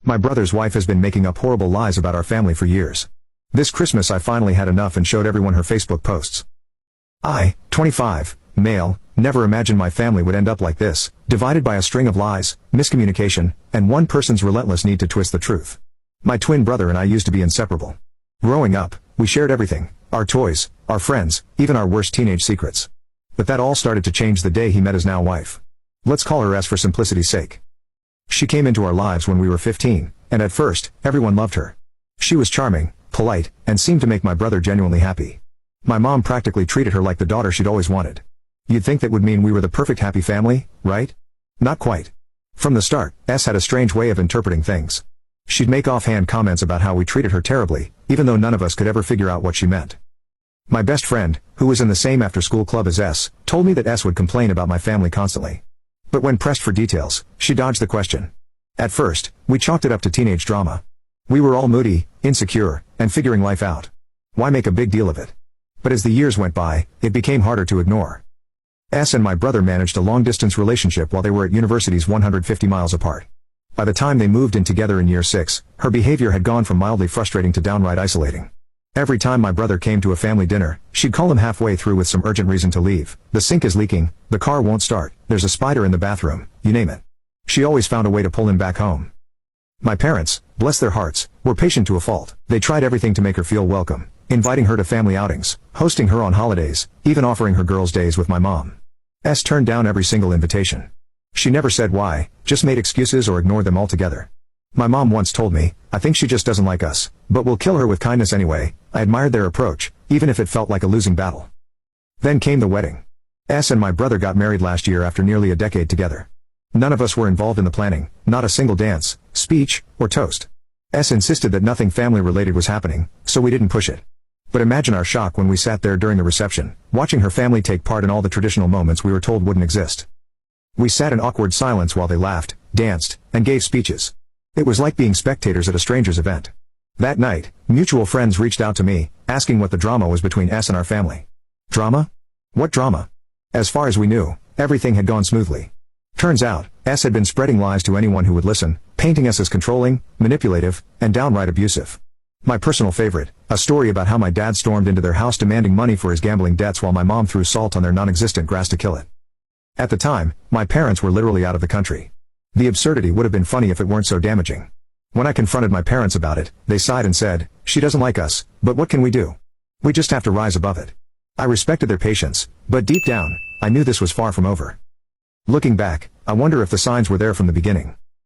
My brother's wife has been making up horrible lies about our family for years. This Christmas I finally had enough and showed everyone her Facebook posts. I, 25, male, never imagined my family would end up like this, divided by a string of lies, miscommunication, and one person's relentless need to twist the truth. My twin brother and I used to be inseparable. Growing up, we shared everything, our toys, our friends, even our worst teenage secrets. But that all started to change the day he met his now wife. Let's call her S for simplicity's sake. She came into our lives when we were 15, and at first, everyone loved her. She was charming, polite, and seemed to make my brother genuinely happy. My mom practically treated her like the daughter she'd always wanted. You'd think that would mean we were the perfect happy family, right? Not quite. From the start, S had a strange way of interpreting things. She'd make offhand comments about how we treated her terribly, even though none of us could ever figure out what she meant. My best friend, who was in the same after-school club as S, told me that S would complain about my family constantly. But when pressed for details, she dodged the question. At first, we chalked it up to teenage drama. We were all moody, insecure, and figuring life out. Why make a big deal of it? But as the years went by, it became harder to ignore. S and my brother managed a long-distance relationship while they were at universities 150 miles apart. By the time they moved in together in year 6, her behavior had gone from mildly frustrating to downright isolating. Every time my brother came to a family dinner, she'd call him halfway through with some urgent reason to leave. The sink is leaking, the car won't start, there's a spider in the bathroom, you name it. She always found a way to pull him back home. My parents, bless their hearts, were patient to a fault. They tried everything to make her feel welcome, inviting her to family outings, hosting her on holidays, even offering her girls' days with my mom. S turned down every single invitation. She never said why, just made excuses or ignored them altogether. My mom once told me, I think she just doesn't like us, but we'll kill her with kindness anyway. I admired their approach, even if it felt like a losing battle. Then came the wedding. S and my brother got married last year after nearly a decade together. None of us were involved in the planning, not a single dance, speech, or toast. S insisted that nothing family-related was happening, so we didn't push it. But imagine our shock when we sat there during the reception, watching her family take part in all the traditional moments we were told wouldn't exist. We sat in awkward silence while they laughed, danced, and gave speeches. It was like being spectators at a stranger's event. That night, mutual friends reached out to me, asking what the drama was between S and our family. Drama? What drama? As far as we knew, everything had gone smoothly. Turns out, S had been spreading lies to anyone who would listen, painting us as controlling, manipulative, and downright abusive. My personal favorite, a story about how my dad stormed into their house demanding money for his gambling debts while my mom threw salt on their non-existent grass to kill it. At the time, my parents were literally out of the country. The absurdity would have been funny if it weren't so damaging. When I confronted my parents about it, they sighed and said, "She doesn't like us, but what can we do? We just have to rise above it." I respected their patience, but deep down, I knew this was far from over. Looking back, I wonder if the signs were there from the beginning.